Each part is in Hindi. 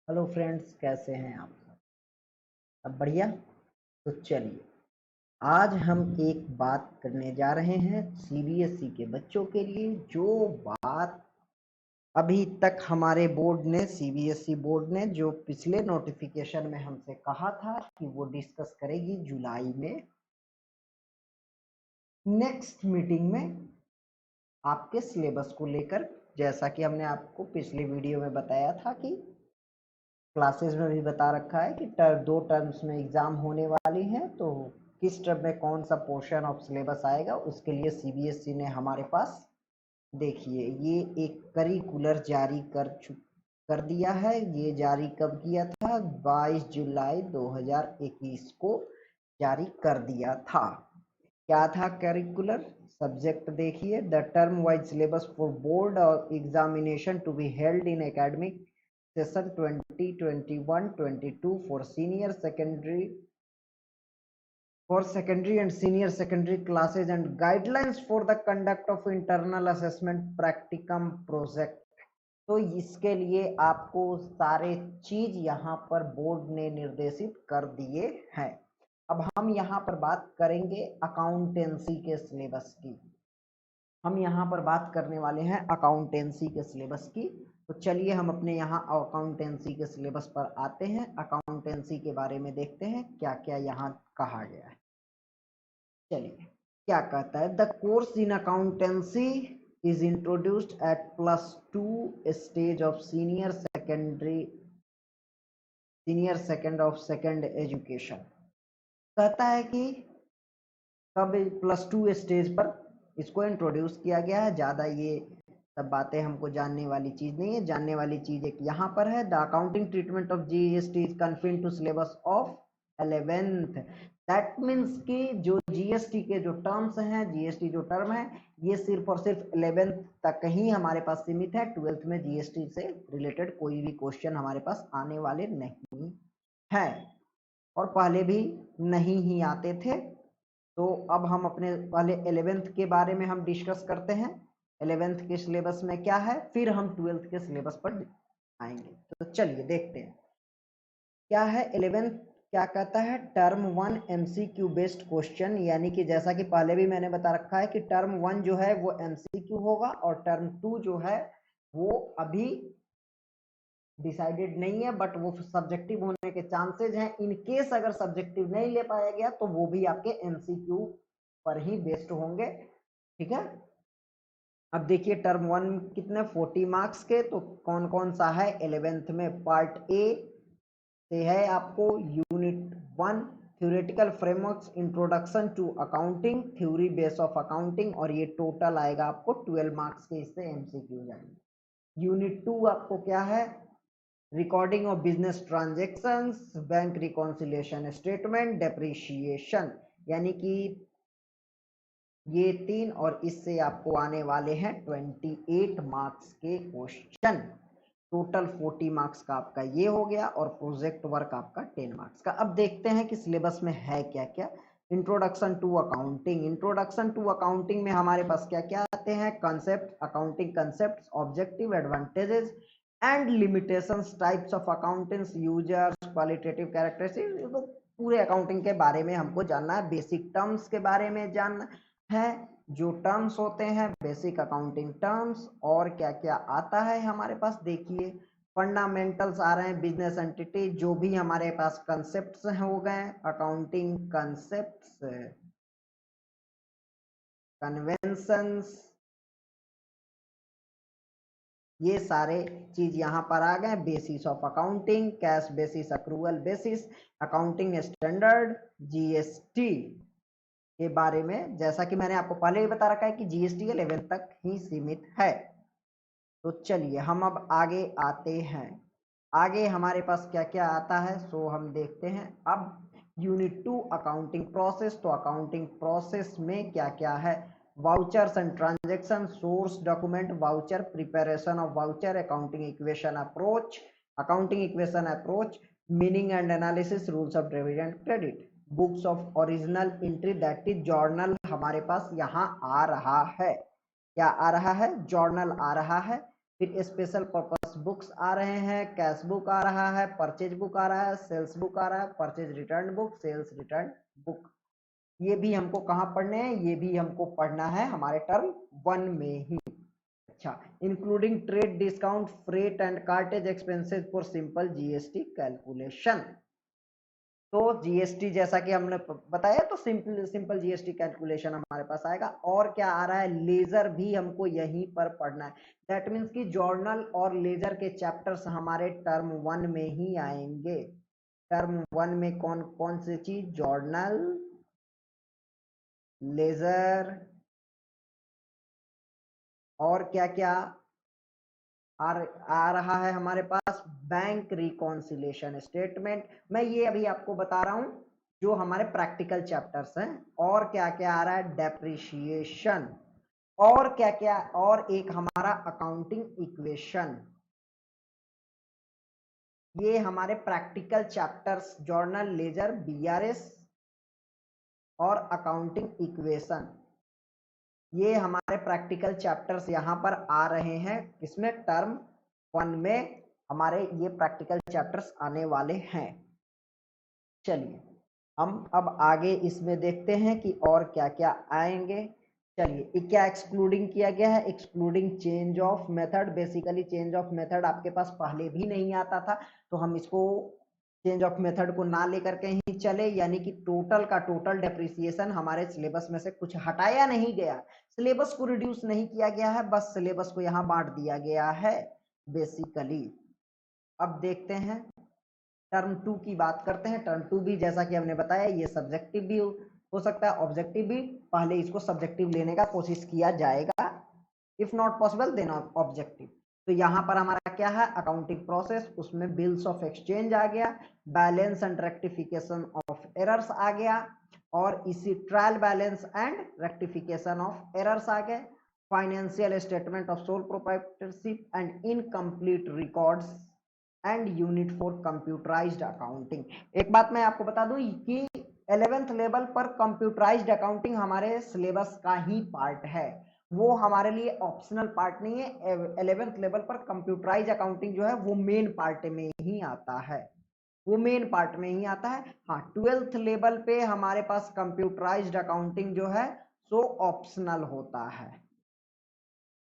हेलो फ्रेंड्स, कैसे हैं आप सब बढ़िया। तो चलिए, आज हम एक बात करने जा रहे हैं सीबीएसई के बच्चों के लिए, जो बात अभी तक हमारे बोर्ड ने, सीबीएसई बोर्ड ने, जो पिछले नोटिफिकेशन में हमसे कहा था कि वो डिस्कस करेगी जुलाई में नेक्स्ट मीटिंग में आपके सिलेबस को लेकर। जैसा कि हमने आपको पिछले वीडियो में बताया था कि क्लासेस में भी बता रखा है कि दो टर्म्स में एग्जाम होने वाली हैं, तो किस टर्म में कौन सा पोर्शन ऑफ सिलेबस आएगा उसके लिए सीबीएसई ने हमारे पास, देखिए, ये एक करिकुलर जारी कर दिया है। ये जारी कब किया था? 22 जुलाई 2021 को जारी कर दिया था। क्या था करिकुलर? सब्जेक्ट देखिए, the term wise syllabus for board और examination to be held in academic session 2021-22 for secondary and senior secondary classes and guidelines for the conduct of internal assessment practicum project। तो इसके लिए आपको सारे चीज यहाँ पर बोर्ड ने निर्देशित कर दिए हैं। अब हम यहाँ पर बात करेंगे अकाउंटेंसी के सिलेबस की। हम यहाँ पर बात करने वाले हैं अकाउंटेंसी के सिलेबस की। तो चलिए हम अपने यहाँ अकाउंटेंसी के सिलेबस पर आते हैं। अकाउंटेंसी के बारे में देखते हैं क्या क्या यहाँ कहा गया है। चलिए, क्या कहता है? The course in accountancy is introduced at +2 stage of senior second of second education। कहता है कि कब +2 स्टेज पर इसको इंट्रोड्यूस किया गया है। ज्यादा ये सब बातें हमको जानने वाली चीज नहीं है। जानने वाली चीज एक यहाँ पर है, the accounting treatment of GST is confined to syllabus of 11th। That means कि जो जीएसटी के जो टर्म्स हैं, जीएसटी जो टर्म है, ये सिर्फ और सिर्फ 11th तक ही हमारे पास सीमित है। 12th में जीएसटी से रिलेटेड कोई भी क्वेश्चन हमारे पास आने वाले नहीं है, और पहले भी नहीं ही आते थे। तो अब हम अपने पहले 11th के बारे में हम डिस्कस करते हैं। 11th के सिलेबस में क्या है, फिर हम 12th के सिलेबस पर आएंगे। तो चलिए देखते हैं क्या है 11th। क्या कहता है? टर्म 1 एमसीक्यू बेस्ड क्वेश्चन, यानी कि जैसा कि पहले भी मैंने बता रखा है कि टर्म 1 जो है वो एमसीक्यू होगा, और टर्म 2 जो है वो अभी डिसाइडेड नहीं है, बट वो सब्जेक्टिव होने के चांसेस हैं। इन केस अगर सब्जेक्टिव नहीं ले पाया गया तो वो भी आपके एमसीक्यू पर ही बेस्ड होंगे। ठीक है, अब देखिए टर्म 1 कितने 40 मार्क्स के, तो कौन कौन सा है 11th में? पार्ट ए से है आपको unit 1 theoretical frameworks introduction to accounting, theory base of accounting, और ये टोटल आएगा आपको 12 मार्क्स के, इससे एमसीक्यू जाएंगे। यूनिट 2 आपको क्या है? Recording of business transactions, bank reconciliation statement, depreciation, यानी कि ये 3, और इससे आपको आने वाले हैं 28 मार्क्स के क्वेश्चन। टोटल 40 मार्क्स का आपका ये हो गया, और प्रोजेक्ट वर्क आपका 10 मार्क्स का। अब देखते हैं कि सिलेबस में है क्या क्या। Introduction to accounting, introduction to accounting में हमारे पास क्या क्या आते हैं? Concept, accounting concept, objective, advantages and limitations, types of accountants, users, qualitative characteristics. तो पूरे अकाउंटिंग के बारे में हमको जानना है। बेसिक टर्म्स के बारे में जानना है, जो टर्म्स होते हैं बेसिक अकाउंटिंग टर्म्स, और क्या क्या आता है हमारे पास। देखिए फंडामेंटल्स आ रहे हैं, बिजनेस एंटिटी, जो भी हमारे पास कंसेप्ट्स हो गए, अकाउंटिंग कंसेप्ट्स, कन्वेंशंस, ये सारे चीज यहाँ पर आ गए। Basis of accounting, cash basis, accrual basis, accounting standard, GST के बारे में, जैसा कि मैंने आपको पहले ही बता रखा है कि जीएसटी 11 तक ही सीमित है। तो चलिए हम अब आगे आते हैं। आगे हमारे पास क्या क्या आता है सो हम देखते हैं। अब यूनिट 2 अकाउंटिंग प्रोसेस, तो अकाउंटिंग प्रोसेस में क्या क्या है? Vouchers and transaction, source document, voucher, preparation of voucher, accounting equation approach, accounting equation approach, meaning and analysis, rules of debit and credit, books of original entry, that is journal हमारे पास यहाँ आ रहा है। क्या आ रहा है? जर्नल आ रहा है। फिर स्पेशल पर्पस बुक्स आ रहे हैं, कैश बुक आ रहा है, परचेज बुक आ रहा है, सेल्स बुक आ रहा है, purchase return book, sales return book. ये भी हमको कहाँ पढ़ने हैं, ये भी हमको पढ़ना है हमारे टर्म 1 में ही। अच्छा, including trade discount, freight and cartridge expenses for simple GST calculation. तो जीएसटी जैसा कि हमने बताया, तो सिंपल जीएसटी कैलकुलेशन हमारे पास आएगा। और क्या आ रहा है, लेजर भी हमको यहीं पर पढ़ना है। दैट मीन्स कि जर्नल और लेजर के चैप्टर्स हमारे टर्म 1 में ही आएंगे। टर्म 1 में कौन कौन सी चीज, जर्नल, लेजर और क्या क्या आ रहा है हमारे पास, बैंक रिकॉन्सिलेशन स्टेटमेंट। मैं ये अभी आपको बता रहा हूं जो हमारे प्रैक्टिकल चैप्टर्स हैं। और क्या क्या आ रहा है, डेप्रिसिएशन, और क्या क्या, और एक हमारा अकाउंटिंग इक्वेशन। ये हमारे practical chapters, journal, ledger, BRS और अकाउंटिंग इक्वेशन, ये हमारे प्रैक्टिकल चैप्टर्स यहाँ पर आ रहे हैं। इसमें टर्म 1 में हमारे ये प्रैक्टिकल चैप्टर्स आने वाले हैं। चलिए हम अब आगे इसमें देखते हैं कि और क्या क्या आएंगे। चलिए, क्या एक्सक्लूडिंग किया गया है, excluding change of method. Basically change of method आपके पास पहले भी नहीं आता था, तो हम इसको चेंज ऑफ मेथड को ना लेकर के ही चले, यानी कि टोटल का टोटल डेप्रिसिएशन हमारे सिलेबस में से कुछ हटाया नहीं गया, सिलेबस को रिड्यूस नहीं किया गया है, बस सिलेबस को यहाँ बांट दिया गया है बेसिकली। अब देखते हैं टर्म 2 की बात करते हैं। टर्म 2 भी जैसा कि हमने बताया, ये सब्जेक्टिव भी हो सकता है, ऑब्जेक्टिव भी। पहले इसको सब्जेक्टिव लेने का कोशिश किया जाएगा, if not possible then objective. तो यहाँ पर हमारा क्या है, अकाउंटिंग प्रोसेस, उसमें बिल्स ऑफ एक्सचेंज आ गया, balance and rectification of errors आ गया, और इसी trial balance and rectification of errors आ गए, financial statement of sole proprietorship and incomplete records and unit for computerised accounting. एक बात मैं आपको बता दूं कि 11th लेवल पर कंप्यूटराइज्ड अकाउंटिंग हमारे सिलेबस का ही पार्ट है, वो हमारे लिए ऑप्शनल पार्ट नहीं है। 11th लेवल पर कंप्यूटराइज्ड अकाउंटिंग जो है वो मेन पार्ट में ही आता है, वो मेन पार्ट में ही आता है। हाँ, 12th लेवल पे हमारे पास कंप्यूटराइज्ड अकाउंटिंग जो है सो ऑप्शनल होता है।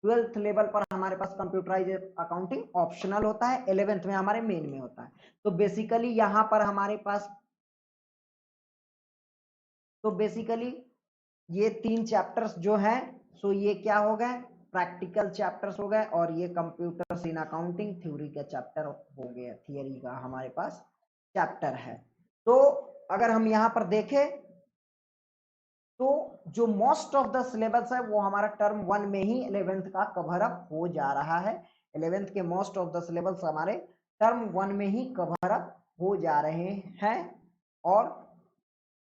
12th लेवल पर हमारे पास कंप्यूटराइज अकाउंटिंग ऑप्शनल होता है, 11th में हमारे मेन में होता है। तो बेसिकली यहां पर हमारे पास, तो बेसिकली ये 3 चैप्टर्स जो हैं सो ये क्या हो गए, प्रैक्टिकल चैप्टर्स हो गए, और ये कंप्यूटर्स इन अकाउंटिंग थ्योरी का चैप्टर हो गया, थियरी का हमारे पास चैप्टर है। तो अगर हम यहां पर देखें तो जो मोस्ट ऑफ द सिलेबस है वो हमारा टर्म 1 में ही 11th का कवर अप हो जा रहा है। 11th के मोस्ट ऑफ द सिलेबस हमारे टर्म 1 में ही कवर अप हो जा रहे हैं, और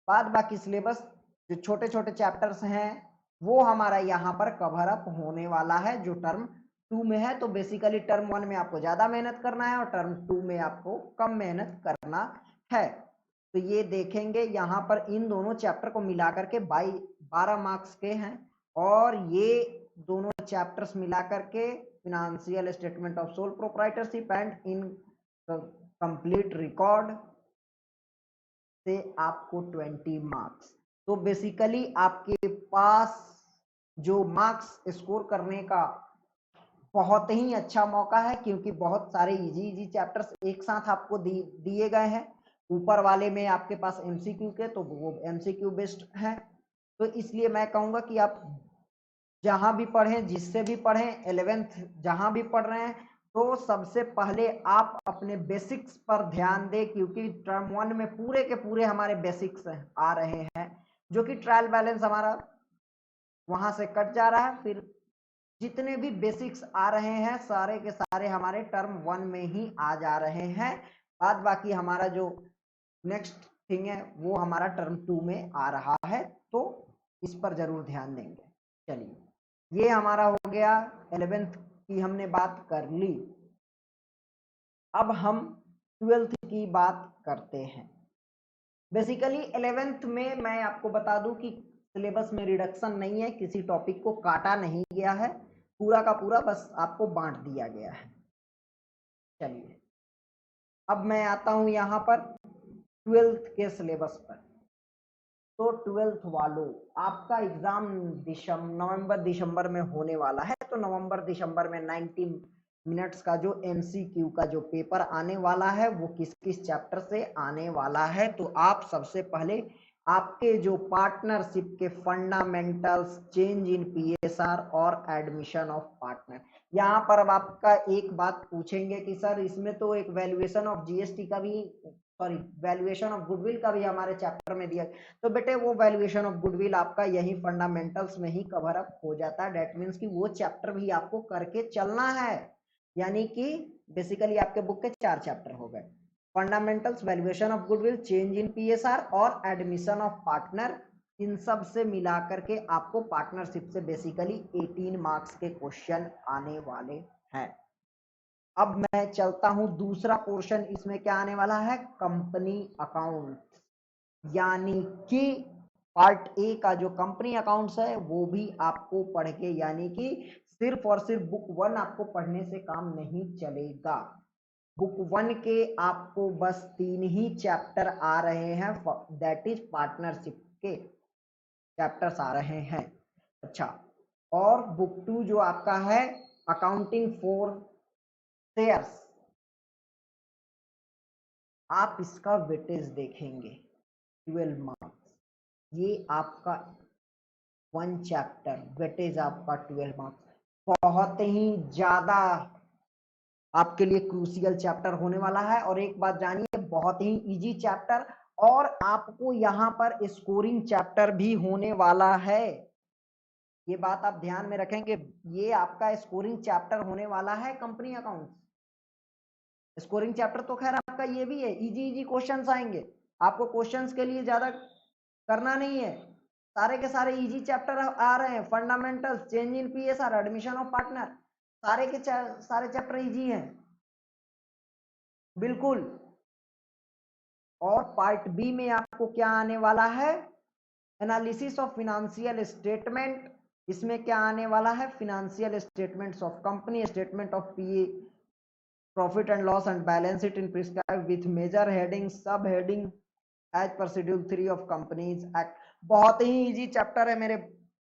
बाद बाकी सिलेबस जो छोटे छोटे चैप्टर्स हैं वो हमारा यहाँ पर कवर अप होने वाला है जो टर्म 2 में है। तो बेसिकली टर्म 1 में आपको ज्यादा मेहनत करना है और टर्म 2 में आपको कम मेहनत करना है। तो ये देखेंगे यहाँ पर इन दोनों चैप्टर को मिलाकर के 12 मार्क्स के हैं, और ये दोनों चैप्टर्स मिलाकर के financial statement of sole proprietorship and in complete record से आपको 20 मार्क्स। तो बेसिकली आपके पास जो मार्क्स स्कोर करने का बहुत ही अच्छा मौका है, क्योंकि बहुत सारे इजी चैप्टर्स एक साथ आपको दिए गए हैं। ऊपर वाले में आपके पास एमसीक्यू के, तो वो एमसीक्यू बेस्ड है। तो इसलिए मैं कहूंगा कि आप जहां भी पढ़ें, जिससे भी पढ़ें, 11th जहां भी पढ़ रहे हैं, तो सबसे पहले आप अपने बेसिक्स पर ध्यान दें, क्योंकि टर्म 1 में पूरे के पूरे हमारे बेसिक्स आ रहे हैं, जो कि ट्रायल बैलेंस हमारा वहां से कट जा रहा है। फिर जितने भी बेसिक्स आ रहे हैं सारे के सारे हमारे टर्म 1 में ही आ जा रहे हैं। बाद बाकी हमारा जो नेक्स्ट थिंग है वो हमारा टर्म 2 में आ रहा है, तो इस पर जरूर ध्यान देंगे। चलिए, ये हमारा हो गया 11th की हमने बात कर ली। अब हम 12th की बात करते हैं। बेसिकली 11th में मैं आपको बता दूं कि सिलेबस में रिडक्शन नहीं है, किसी टॉपिक को काटा नहीं गया है, पूरा का पूरा बस आपको बांट दिया गया है। चलिए अब मैं आता हूं यहाँ पर 12th के सिलेबस पर। तो 12th वालों, आपका एग्जाम नवंबर दिसंबर में होने वाला है। तो नवंबर दिसंबर में 90 मिनट्स का जो एमसीक्यू का जो पेपर आने वाला है वो किस किस चैप्टर से आने वाला है। तो आप सबसे पहले आपके जो पार्टनरशिप के फंडामेंटल्स, चेंज इन पीएसआर और एडमिशन ऑफ पार्टनर, यहाँ पर अब आपका एक बात पूछेंगे कि सर इसमें तो एक वैल्यूएशन ऑफ जीएसटी का भी, सॉरी वैल्यूएशन ऑफ गुडविल का भी हमारे चैप्टर में दिया। तो बेटे वो वैल्यूएशन ऑफ गुडविल आपका यही फंडामेंटल्स में ही कवर अप हो जाता है। डेट मीन्स कि वो चैप्टर भी आपको करके चलना है। यानी कि बेसिकली आपके बुक के 4 चैप्टर हो गए, fundamentals, valuation of goodwill, change in PSR और एडमिशन ऑफ पार्टनर। इन सब से मिला करके आपको पार्टनरशिप से बेसिकली 18 मार्क्स के क्वेश्चन आने वाले हैं। अब मैं चलता हूं दूसरा पोर्शन, इसमें क्या आने वाला है, कंपनी अकाउंट। यानी कि पार्ट ए का जो कंपनी अकाउंट्स है वो भी आपको पढ़ के, यानी कि सिर्फ और सिर्फ बुक 1 आपको पढ़ने से काम नहीं चलेगा। बुक 1 के आपको बस 3 ही चैप्टर आ रहे हैं, दैट इज पार्टनरशिप के चैप्टर्स आ रहे हैं। अच्छा, और बुक 2 जो आपका है अकाउंटिंग फॉर शेयर्स, आप इसका वेटेज देखेंगे 12 मार्क्स। ये आपका 1 चैप्टर वेटेज आपका 12 मार्क्स, बहुत ही ज्यादा आपके लिए क्रूशियल चैप्टर होने वाला है। और एक बात जानिए, बहुत ही इजी चैप्टर, और आपको यहाँ पर स्कोरिंग चैप्टर भी होने वाला है। ये बात आप ध्यान में रखेंगे, ये आपका स्कोरिंग चैप्टर होने वाला है कंपनी अकाउंट्स। स्कोरिंग चैप्टर तो खैर आपका ये भी है, इजी इजी क्वेश्चंस आएंगे, आपको क्वेश्चंस के लिए ज्यादा करना नहीं है, सारे के सारे इजी चैप्टर आ रहे हैं। Fundamentals, change in PSR, admission of partner, सारे के सारे चैप्टर इजी हैं बिल्कुल। और पार्ट बी में आपको क्या आने वाला है, एनालिसिस ऑफ फिनेंशियल स्टेटमेंट। इसमें क्या आने वाला है, financial statements of company, statement of PA, profit and loss and balance sheet in prescribe with major heading, sub heading as per schedule 3 of companies act. बहुत ही इजी चैप्टर है मेरे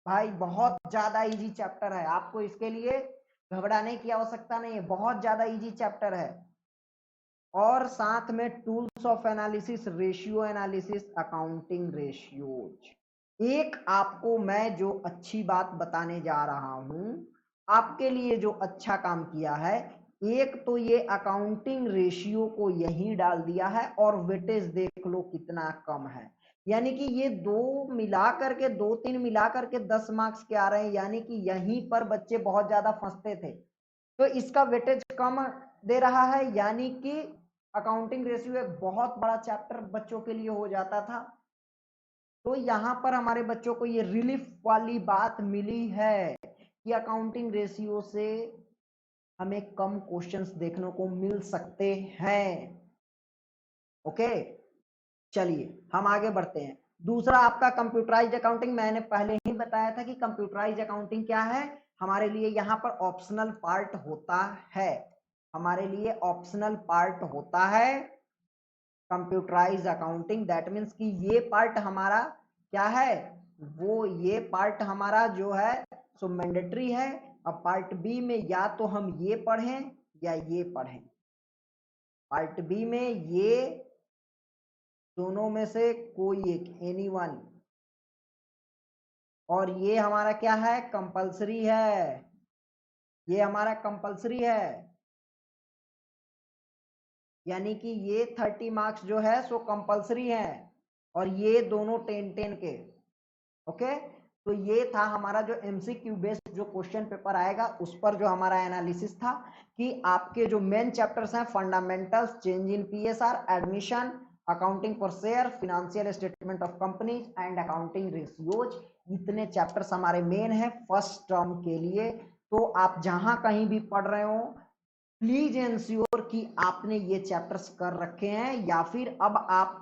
भाई, बहुत ज्यादा इजी चैप्टर है, आपको इसके लिए घबराने की आवश्यकता नहीं है, बहुत ज्यादा इजी चैप्टर है। और साथ में tools of analysis, ratio analysis, accounting ratios. एक आपको मैं जो अच्छी बात बताने जा रहा हूं, आपके लिए जो अच्छा काम किया है, एक तो ये अकाउंटिंग रेशियो को यहीं डाल दिया है, और वेटेज देख लो कितना कम है। यानी कि ये दो मिला करके, 2-3 मिला करके 10 मार्क्स के आ रहे हैं, यानी कि यहीं पर बच्चे बहुत ज्यादा फंसते थे। तो इसका वेटेज कम दे रहा है, यानी कि अकाउंटिंग रेशियो एक बहुत बड़ा चैप्टर बच्चों के लिए हो जाता था। तो यहाँ पर हमारे बच्चों को ये रिलीफ वाली बात मिली है कि अकाउंटिंग रेशियो से हमें कम क्वेश्चंस देखने को मिल सकते हैं। ओके, चलिए हम आगे बढ़ते हैं। दूसरा आपका कंप्यूटराइज्ड अकाउंटिंग, मैंने पहले ही बताया था कि कंप्यूटराइज्ड अकाउंटिंग क्या है हमारे लिए, यहाँ पर ऑप्शनल पार्ट होता है, हमारे लिए ऑप्शनल पार्ट होता है कंप्यूटराइज्ड अकाउंटिंग। दैट मीन्स कि ये पार्ट हमारा क्या है, वो ये पार्ट हमारा जो है सो मैंडेटरी है। अब पार्ट बी में या तो हम ये पढ़ें या ये पढ़ें, पार्ट बी में ये दोनों में से कोई एक, एनी वन। और ये हमारा क्या है, कंपलसरी है, ये हमारा कंपलसरी है। यानी कि ये 30 मार्क्स जो है सो कंपलसरी है, और ये दोनों 10-10 के। ओके, तो ये था हमारा जो एमसीक्यू बेस्ड जो क्वेश्चन पेपर आएगा, उस पर जो हमारा एनालिसिस था कि आपके जो मेन चैप्टर्स हैं, fundamentals, change in PSR, admission, accounting for share, financial statement of companies and accounting ratios, इतने चैप्टर्स हमारे मेन है फर्स्ट टर्म के लिए। तो आप जहां कहीं भी पढ़ रहे हो, प्लीज एंश्योर कि आपने ये चैप्टर्स कर रखे हैं, या फिर अब आप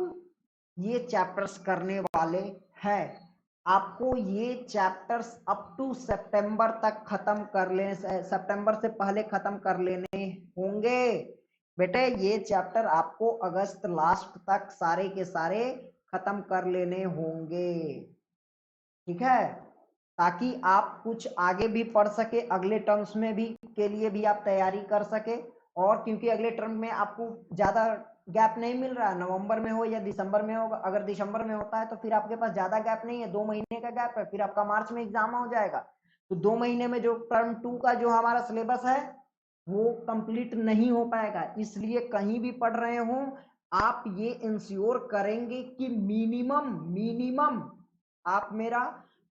ये चैप्टर्स करने वाले हैं। आपको ये चैप्टर्स अप टू सितंबर तक खत्म कर लेने, सितंबर से पहले खत्म कर लेने होंगे। बेटे ये चैप्टर आपको अगस्त लास्ट तक सारे के सारे खत्म कर लेने होंगे, ठीक है, ताकि आप कुछ आगे भी पढ़ सके, अगले टर्म्स में भी के लिए भी आप तैयारी कर सके। और क्योंकि अगले टर्म में आपको ज्यादा गैप नहीं मिल रहा, नवंबर में हो या दिसंबर में हो, अगर दिसंबर में होता है तो फिर आपके पास ज्यादा गैप नहीं है, 2 महीने का गैप है, फिर आपका मार्च में एग्जाम हो जाएगा, तो 2 महीने में जो टर्म 2 का जो हमारा सिलेबस है वो कंप्लीट नहीं हो पाएगा। इसलिए कहीं भी पढ़ रहे हो आप ये इंश्योर करेंगे कि मिनिमम आप मेरा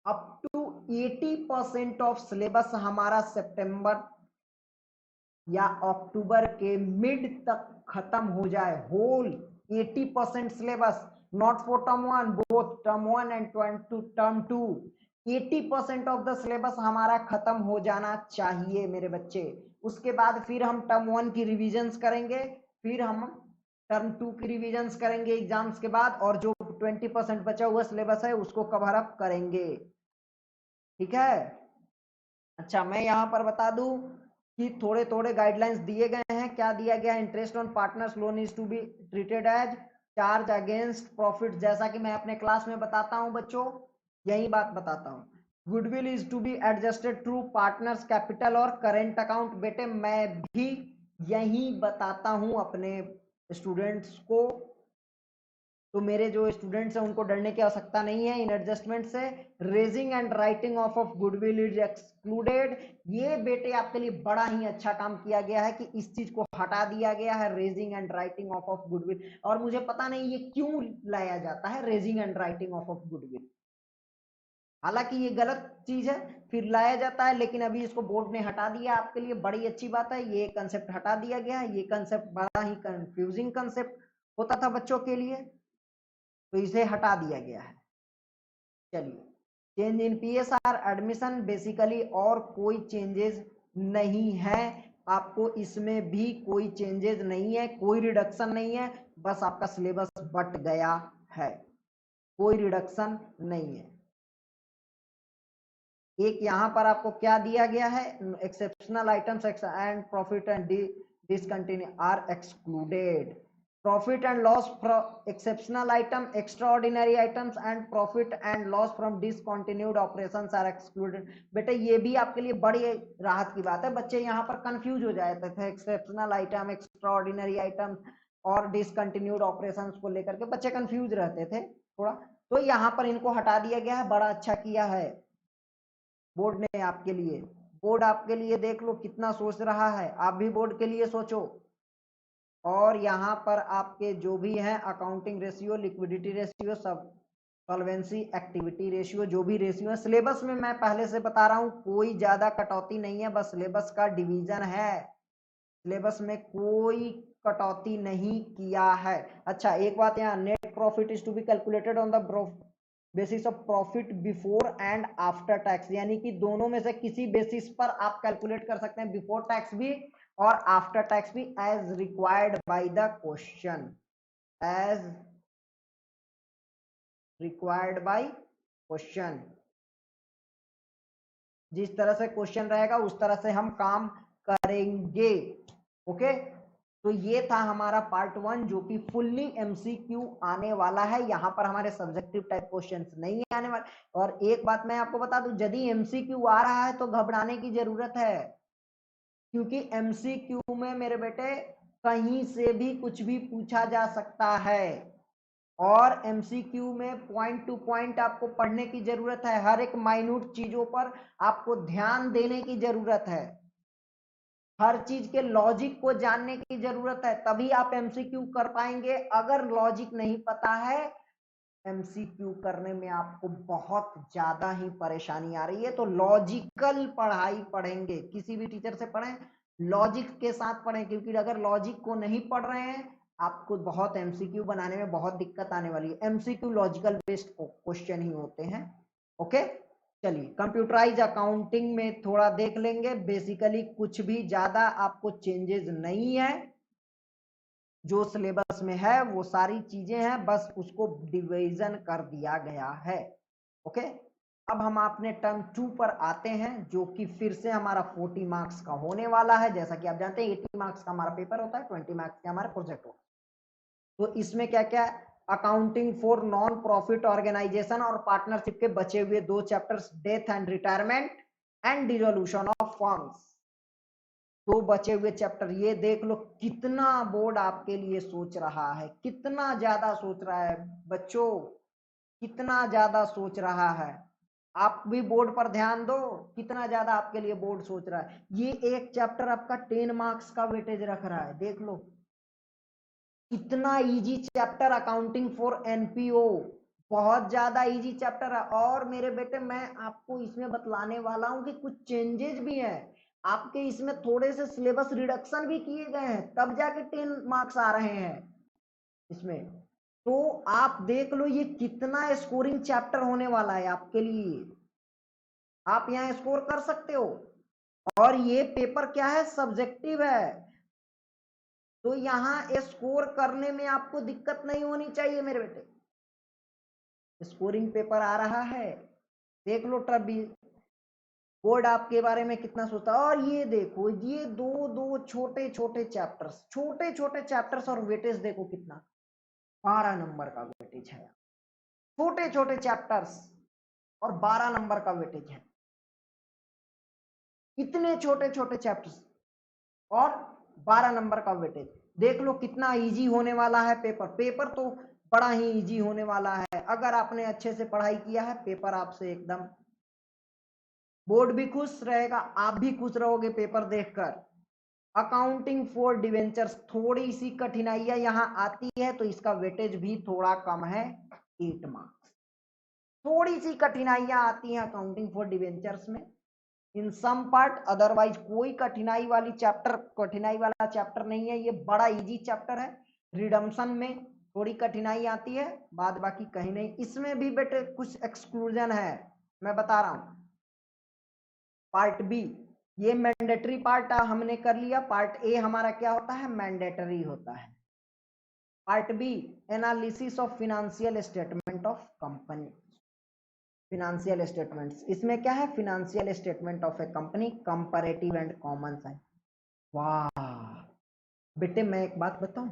अप टू 80% ऑफ सिलेबस हमारा सितंबर या अक्टूबर के मिड तक खत्म हो जाए, whole 80% syllabus, not for term 1, both term 1 and term 2, 80% of the syllabus हमारा खत्म हो जाना चाहिए मेरे बच्चे। उसके बाद फिर हम टर्म 1 की रिविजन्स करेंगे, फिर हम टर्म 2 की रिविजन्स करेंगे एग्जाम्स के बाद, और जो 20% बचा हुआ सिलेबस है उसको कवर अप करेंगे, ठीक है। अच्छा मैं यहाँ पर बता दूं कि थोड़े थोड़े गाइडलाइंस दिए गए हैं। क्या दिया गया है? Interest on partners loan is to be treated as charge against profit, जैसा कि मैं अपने क्लास में बताता हूं बच्चों, यही बात बताता हूं। Goodwill is to be adjusted through partners capital और करेंट अकाउंट, बेटे मैं भी यही बताता हूं अपने स्टूडेंट्स को, तो मेरे जो स्टूडेंट्स हैं उनको डरने की आवश्यकता नहीं है इन एडजस्टमेंट से। Raising and writing of goodwill is excluded, ये बेटे आपके लिए बड़ा ही अच्छा काम किया गया है कि इस चीज को हटा दिया गया है, raising and writing of goodwill. और मुझे पता नहीं ये क्यों लाया जाता है raising and writing of goodwill, हालांकि ये गलत चीज है, फिर लाया जाता है, लेकिन अभी इसको बोर्ड ने हटा दिया, आपके लिए बड़ी अच्छी बात है, ये कंसेप्ट हटा दिया गया है। ये कंसेप्ट बड़ा ही कंफ्यूजिंग कंसेप्ट होता था बच्चों के लिए, तो इसे हटा दिया गया है। चलिए, change in PSR admission basically और कोई चेंजेस नहीं है, आपको इसमें भी कोई चेंजेस नहीं है, कोई रिडक्शन नहीं है, बस आपका सिलेबस बट गया है, कोई रिडक्शन नहीं है। एक यहां पर आपको क्या दिया गया है, exceptional items and profit and discontinue are excluded, profit and loss from exceptional item, extraordinary items and profit and loss from discontinued operations are excluded। बेटे ये भी आपके लिए बड़ी राहत की बात है, बच्चे यहाँ पर कंफ्यूज हो जाते थे एक्सेप्शनल आइटम, एक्स्ट्राऑर्डिनरी आइटम और डिसकंटिन्यूड ऑपरेशंस को लेकर के बच्चे कंफ्यूज रहते थे थोड़ा, तो यहाँ पर इनको हटा दिया गया है, बड़ा अच्छा किया है बोर्ड ने आपके लिए। बोर्ड आपके लिए देख लो कितना सोच रहा है, आप भी बोर्ड के लिए सोचो। और यहाँ पर आपके जो भी हैं अकाउंटिंग रेशियो, लिक्विडिटी रेशियो, सब सॉल्वेंसी एक्टिविटी रेशियो, जो भी रेशियो है सिलेबस में मैं पहले से बता रहा हूँ कोई ज्यादा कटौती नहीं है, बस सिलेबस का डिवीजन है, सिलेबस में कोई कटौती नहीं किया है। अच्छा एक बात यहाँ, net profit is to be calculated on the basis of profit before and after tax, यानी कि दोनों में से किसी बेसिस पर आप कैलकुलेट कर सकते हैं, बिफोर टैक्स भी और आफ्टर टैक्स भी, as required by the question, as required by question, जिस तरह से क्वेश्चन रहेगा उस तरह से हम काम करेंगे। ओके, तो ये था हमारा पार्ट 1 जो कि फुल्ली एमसीक्यू आने वाला है, यहाँ पर हमारे सब्जेक्टिव टाइप क्वेश्चंस नहीं आने वाले। और एक बात मैं आपको बता दूं, यदि एमसीक्यू आ रहा है तो घबराने की जरूरत है, क्योंकि एमसीक्यू में मेरे बेटे कहीं से भी कुछ भी पूछा जा सकता है, और एमसीक्यू में पॉइंट टू पॉइंट आपको पढ़ने की जरूरत है, हर एक माइन्यूट चीजों पर आपको ध्यान देने की जरूरत है, हर चीज के लॉजिक को जानने की जरूरत है, तभी आप एमसीक्यू कर पाएंगे। अगर लॉजिक नहीं पता है, एमसीक्यू करने में आपको बहुत ज्यादा ही परेशानी आ रही है, तो लॉजिकल पढ़ाई पढ़ेंगे, किसी भी टीचर से पढ़ें लॉजिक के साथ पढ़ें, क्योंकि अगर लॉजिक को नहीं पढ़ रहे हैं आपको बहुत एमसीक्यू बनाने में बहुत दिक्कत आने वाली है। एमसीक्यू लॉजिकल बेस्ड क्वेश्चन ही होते हैं। ओके, चलिए कंप्यूटराइज अकाउंटिंग में थोड़ा देख लेंगे, बेसिकली कुछ भी ज्यादा आपको चेंजेस नहीं है, जो सिलेबस में है वो सारी चीजें हैं, बस उसको डिवीजन कर दिया गया है। ओके, अब हम अपने टर्म 2 पर आते हैं, जो कि फिर से हमारा 40 मार्क्स का होने वाला है। जैसा कि आप जानते हैं 80 मार्क्स का हमारा पेपर होता है, 20 मार्क्स का हमारा प्रोजेक्ट होता है। तो इसमें क्या क्या है, accounting for non profit organisation और पार्टनरशिप के बचे हुए 2 chapters, death and retirement and dissolution of firms. 2 बचे हुए चैप्टर, ये देख लो कितना बोर्ड आपके लिए सोच रहा है, कितना ज्यादा सोच रहा है बच्चों, कितना ज्यादा सोच रहा है। आप भी बोर्ड पर ध्यान दो, कितना ज्यादा आपके लिए बोर्ड सोच रहा है। ये एक चैप्टर आपका 10 मार्क्स का वेटेज रख रहा है, देख लो इतना easy chapter accounting for NPO, बहुत ज्यादा इजी चैप्टर है। और मेरे बेटे मैं आपको इसमें बतलाने वाला हूं कि कुछ चेंजेस भी हैं आपके, इसमें थोड़े से सिलेबस रिडक्शन भी किए गए हैं, तब जाके 10 मार्क्स आ रहे हैं इसमें। तो आप देख लो ये कितना स्कोरिंग चैप्टर होने वाला है आपके लिए, आप यहाँ स्कोर कर सकते हो। और ये पेपर क्या है, सब्जेक्टिव है, तो यहाँ स्कोर करने में आपको दिक्कत नहीं होनी चाहिए मेरे बेटे। स्कोरिंग पेपर आ रहा है, देख लो तभी बोर्ड आपके बारे में कितना सोचता है। और ये देखो ये दो दो छोटे छोटे चैप्टर्स और वेटेज देखो कितना, 12 नंबर का वेटेज है। छोटे छोटे चैप्टर्स और 12 नंबर का वेटेज है, इतने छोटे छोटे चैप्टर्स और 12 नंबर का वेटेज। देख लो कितना इजी होने वाला है पेपर, पेपर तो बड़ा ही इजी होने वाला है। अगर आपने अच्छे से पढ़ाई किया है, पेपर आपसे एकदम, बोर्ड भी खुश रहेगा, आप भी खुश रहोगे पेपर देखकर। अकाउंटिंग फॉर डिवेंचर्स, थोड़ी सी कठिनाइयां यहां आती है, तो इसका वेटेज भी थोड़ा कम है, 8 मार्क्स। थोड़ी सी कठिनाइयां आती हैं अकाउंटिंग फॉर डिवेंचर्स में इन सम पार्ट, अदरवाइज कोई कठिनाई वाला चैप्टर नहीं है, ये बड़ा इजी चैप्टर है। रिडम्पशन में थोड़ी कठिनाई आती है, बाद बाकी कहीं नहीं। इसमें भी बेटे कुछ एक्सक्लूजन है, मैं बता रहा हूं। पार्ट बी ये मैंडेटरी पार्ट हमने कर लिया, पार्ट ए हमारा क्या होता है, मैंडेटरी होता है। Part B analysis of financial statement of company, financial statements, इसमें क्या है, financial statement of a company, comparative and common साइंस। वाह बेटे मैं एक बात बताऊं,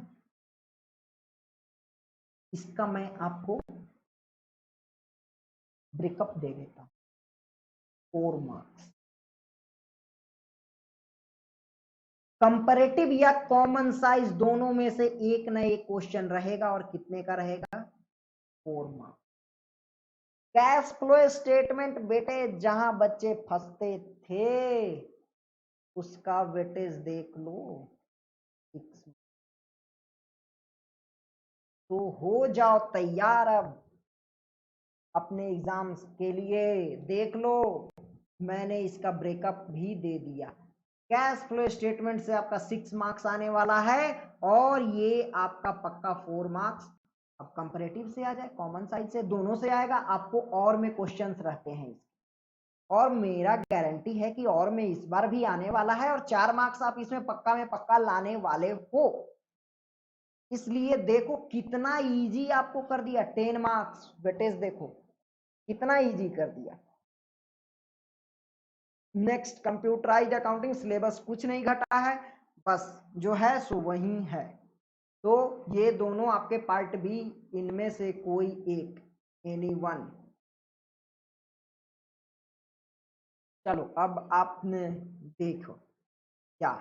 इसका मैं आपको ब्रेकअप दे देता हूं, 4 मार्क्स। कंपैरेटिव या कॉमन साइज दोनों में से एक न एक क्वेश्चन रहेगा, और कितने का रहेगा, 4 मार्क्स। कैश फ्लो स्टेटमेंट बेटे जहां बच्चे फंसते थे, उसका वेटेज देख लो, 6। तो हो जाओ तैयार अब अपने एग्जाम्स के लिए, देख लो मैंने इसका ब्रेकअप भी दे दिया। कैश फ्लो स्टेटमेंट से आपका 6 मार्क्स आने वाला है, और ये आपका पक्का 4 मार्क्स। अब कंपैरेटिव से आ जाए, कॉमन साइज से, दोनों से आएगा आपको, और में क्वेश्चंस रहते हैं, और मेरा गारंटी है कि और में इस बार भी आने वाला है, और 4 मार्क्स आप इसमें पक्का में पक्का लाने वाले हो। इसलिए देखो कितना इजी आपको कर दिया, 10 मार्क्स वेटेज देखो कितना इजी कर दिया। नेक्स्ट कंप्यूटराइज्ड अकाउंटिंग, सिलेबस कुछ नहीं घटा है, बस जो है सो वही है। तो ये दोनों आपके पार्ट बी, इनमें से कोई एक, एनी वन। चलो अब आपने देखो क्या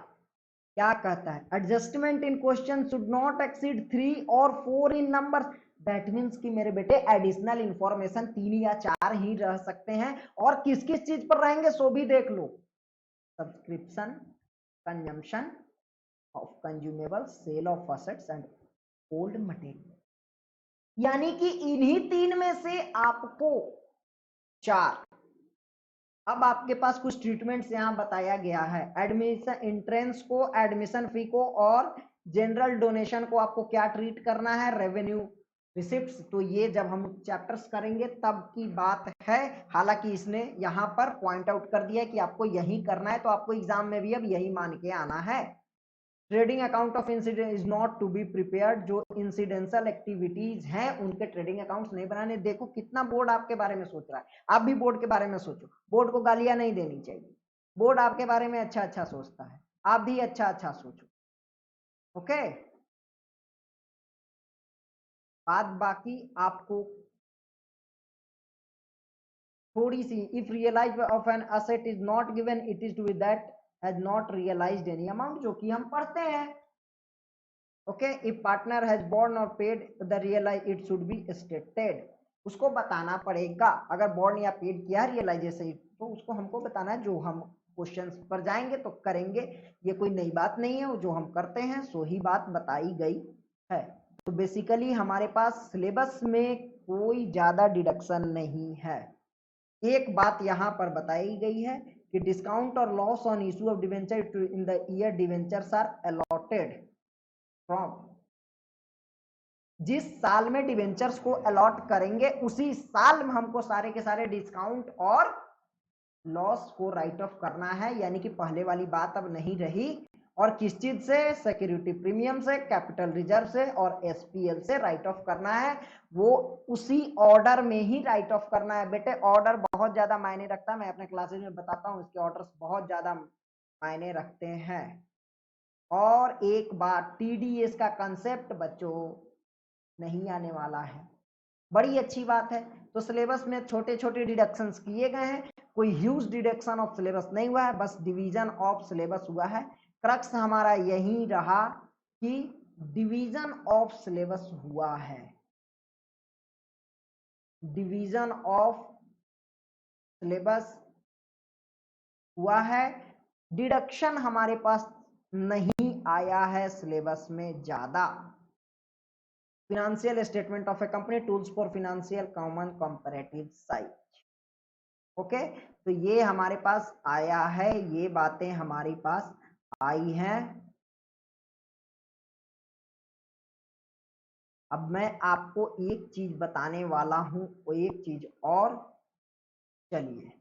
क्या कहता है, adjustment in question should not exceed 3 और 4 इन नंबर। दैट मीन्स कि मेरे बेटे एडिशनल इंफॉर्मेशन 3 या 4 ही रह सकते हैं, और किस किस चीज पर रहेंगे सो भी देख लो, subscription, consumption of consumable, sale of assets and old material. यानी कि इन्हीं 3 में से आपको 4। अब आपके पास कुछ ट्रीटमेंट्स यहां बताया गया है, एडमिशन एंट्रेंस को, एडमिशन फी को, और जनरल डोनेशन को आपको क्या ट्रीट करना है, रेवेन्यू रिसिप्ट्स। तो ये जब हम चैप्टर्स करेंगे तब की बात है, हालांकि इसने यहाँ पर पॉइंट आउट कर दिया है कि आपको यही करना है, तो आपको एग्जाम में भी अब यही मान के आना है। Trading account of incident is not to be prepared, जो इंसिडेंशियल एक्टिविटीज हैं उनके ट्रेडिंग अकाउंट्स नहीं बनाने। देखो कितना बोर्ड आपके बारे में सोच रहा है, आप भी बोर्ड के बारे में सोचो, बोर्ड को गालियां नहीं देनी चाहिए, बोर्ड आपके बारे में अच्छा अच्छा सोचता है, आप भी अच्छा अच्छा सोचो। ओके, बात बाकी आपको थोड़ी सी, if realise of an asset is not given it is to be that has not realised any amount, जो कि हम पढ़ते हैं। Okay, if partner has borne or paid the realise it should be stated, उसको बताना पड़ेगा अगर बॉर्न या पेड किया रियलाइजेशन तो उसको हमको बताना है। जो हम क्वेश्चंस पर जाएंगे तो करेंगे, ये कोई नई बात नहीं है, जो हम करते हैं सो ही बात बताई गई है। तो बेसिकली हमारे पास सिलेबस में कोई ज्यादा डिडक्शन नहीं है। एक बात यहां पर बताई गई है कि डिस्काउंट और loss on issue of debenture in the year debentures are allotted from, जिस साल में डिवेंचर्स को अलॉट करेंगे उसी साल में हमको सारे के सारे डिस्काउंट और लॉस को राइट ऑफ करना है। यानी कि पहले वाली बात अब नहीं रही। और किस चीज से? सिक्योरिटी प्रीमियम से, कैपिटल रिजर्व से और एसपीएल से राइट ऑफ करना है। वो उसी ऑर्डर में ही राइट ऑफ करना है। बेटे ऑर्डर बहुत ज्यादा मायने रखता है, मैं अपने क्लासेज में बताता हूँ, इसके ऑर्डर्स बहुत ज्यादा मायने रखते हैं। और एक बात, टीडीएस का कंसेप्ट बच्चों नहीं आने वाला है, बड़ी अच्छी बात है। तो सिलेबस में छोटे छोटे डिडक्शंस किए गए हैं, कोई ह्यूज डिडक्शन ऑफ सिलेबस नहीं हुआ है, बस डिवीजन ऑफ सिलेबस हुआ है। क्रक्स हमारा यही रहा कि डिवीजन ऑफ सिलेबस हुआ है, डिवीजन ऑफ सिलेबस हुआ है, डिडक्शन हमारे पास नहीं आया है सिलेबस में ज्यादा। Financial statement of a company, tools for financial common comparative size. Okay, तो ये हमारे पास आया है, ये बातें हमारे पास आई हैं। अब मैं आपको एक चीज बताने वाला हूं, वो एक चीज और, चलिए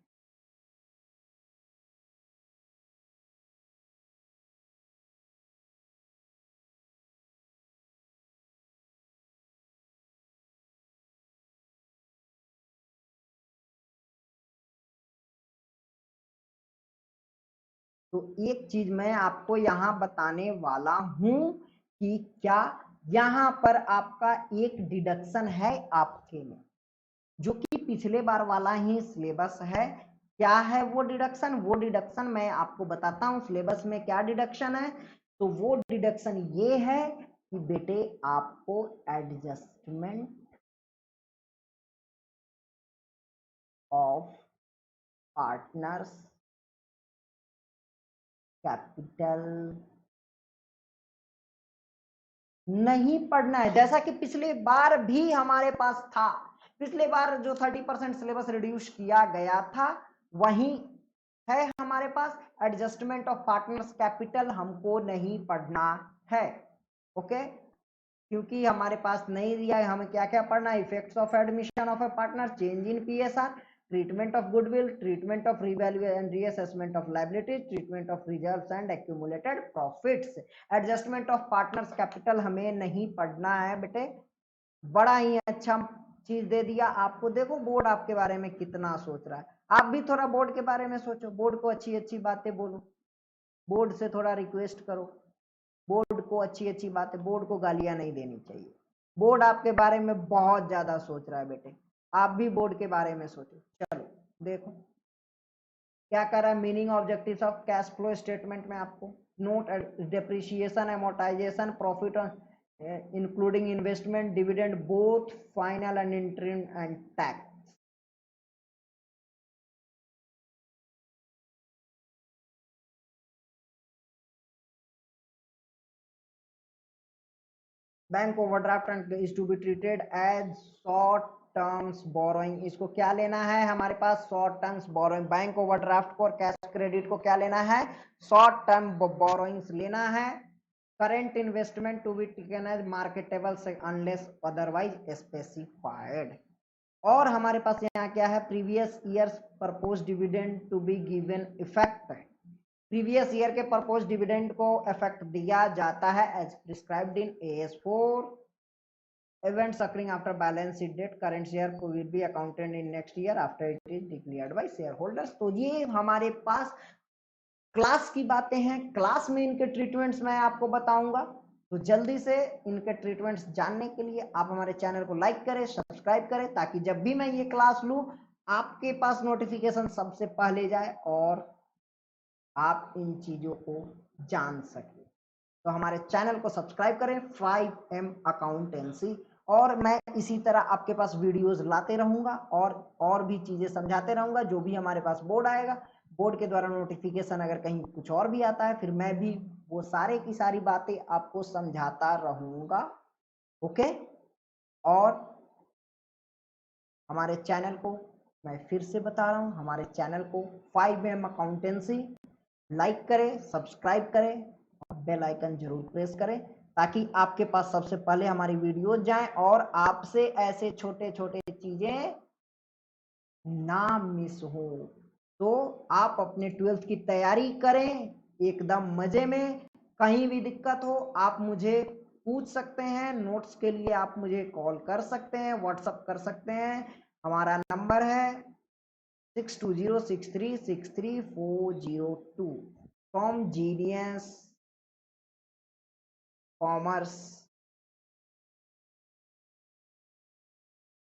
तो एक चीज मैं आपको यहां बताने वाला हूं कि क्या यहां पर आपका एक डिडक्शन है आपके में, जो कि पिछले बार वाला ही सिलेबस है। क्या है वो डिडक्शन? वो डिडक्शन मैं आपको बताता हूं सिलेबस में क्या डिडक्शन है। तो वो डिडक्शन ये है कि बेटे आपको एडजस्टमेंट ऑफ पार्टनर्स कैपिटल नहीं पढ़ना है, जैसा कि पिछले बार भी हमारे पास था। पिछले बार जो 30% सिलेबस रिड्यूस किया गया था वही है हमारे पास। एडजस्टमेंट ऑफ पार्टनर्स कैपिटल हमको नहीं पढ़ना है। ओके, क्योंकि हमारे पास नहीं दिया है, हमें क्या क्या पढ़ना है? Effects of admission of A partner, change in PSR, treatment of goodwill, treatment of revalue and reassessment of liabilities, treatment of reserves and accumulated profits. Adjustment of partners capital हमें नहीं पढ़ना है बेटे। बड़ा ही अच्छा चीज दे दिया आपको। देखो बोर्ड आपके बारे में कितना सोच रहा है, आप भी थोड़ा बोर्ड के बारे में सोचो, बोर्ड को अच्छी अच्छी बातें बोलो, बोर्ड से थोड़ा रिक्वेस्ट करो, बोर्ड को अच्छी अच्छी बातें, बोर्ड को गालियां नहीं देनी चाहिए। बोर्ड आपके बारे में बहुत ज्यादा सोच रहा है बेटे, आप भी बोर्ड के बारे में सोचो। चलो देखो क्या कर रहा है, meaning objectives of cash flow statement में आपको note depreciation, amortisation, profit including investment, dividend, both final and interim and tax. Bank overdraft is to be treated as short terms borrowing, इसको क्या लेना है हमारे पास? Short terms borrowing. Bank overdraft को और कैश क्रेडिट को क्या लेना है? शॉर्ट टर्म बोरोइंग्स लेना है। Current investment to be taken as marketable unless otherwise specified. और हमारे पास यहाँ क्या है? Previous years propose dividend to be given effect. Previous year के प्रपोज डिविडेंड को इफेक्ट दिया जाता है as prescribed in AS4. Events occurring after balance sheet date, current share will be accounted in next year after it is declared by shareholders. तो ये हमारे पास क्लास की बातें हैं, क्लास में इनके ट्रीटमेंट्स मैं आपको बताऊंगा। तो जल्दी से इनके ट्रीटमेंट्स जानने के लिए आप हमारे चैनल को लाइक करें, सब्सक्राइब करें, ताकि जब भी मैं ये क्लास लूं आपके पास नोटिफिकेशन सबसे पहले जाए और आप इन चीजों को जान सके। तो हमारे चैनल को सब्सक्राइब करें 5M अकाउंटेंसी, और मैं इसी तरह आपके पास वीडियोस लाते रहूंगा और भी चीजें समझाते रहूंगा। जो भी हमारे पास बोर्ड आएगा, बोर्ड के द्वारा नोटिफिकेशन अगर कहीं कुछ और भी आता है, फिर मैं भी वो सारे की सारी बातें आपको समझाता रहूंगा। ओके, और हमारे चैनल को मैं फिर से बता रहा हूं, हमारे चैनल को 5M अकाउंटेंसी लाइक करें, सब्सक्राइब करें और बेल आइकन जरूर प्रेस करें, ताकि आपके पास सबसे पहले हमारी वीडियो जाएं और आपसे ऐसे छोटे छोटे चीजें ना मिस हो। तो आप अपने 12th की तैयारी करें एकदम मजे में। कहीं भी दिक्कत हो आप मुझे पूछ सकते हैं, नोट्स के लिए आप मुझे कॉल कर सकते हैं, व्हाट्सएप कर सकते हैं। हमारा नंबर है 6206363402 फ्रॉम GDS कॉमर्स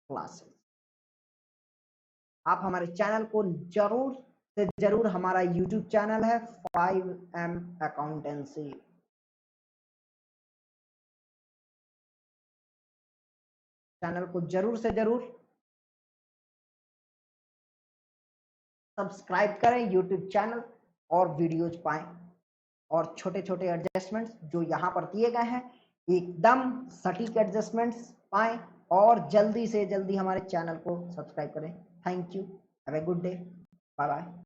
क्लासेस। आप हमारे चैनल को जरूर से जरूर, हमारा YouTube चैनल है 5M अकाउंटेंसी, चैनल को जरूर से जरूर सब्सक्राइब करें YouTube चैनल, और वीडियोज पाएं और छोटे छोटे एडजस्टमेंट्स जो यहाँ पर दिए गए हैं एकदम सटीक एडजस्टमेंट्स पाएं, और जल्दी से जल्दी हमारे चैनल को सब्सक्राइब करें। Thank you, have a good day, bye bye.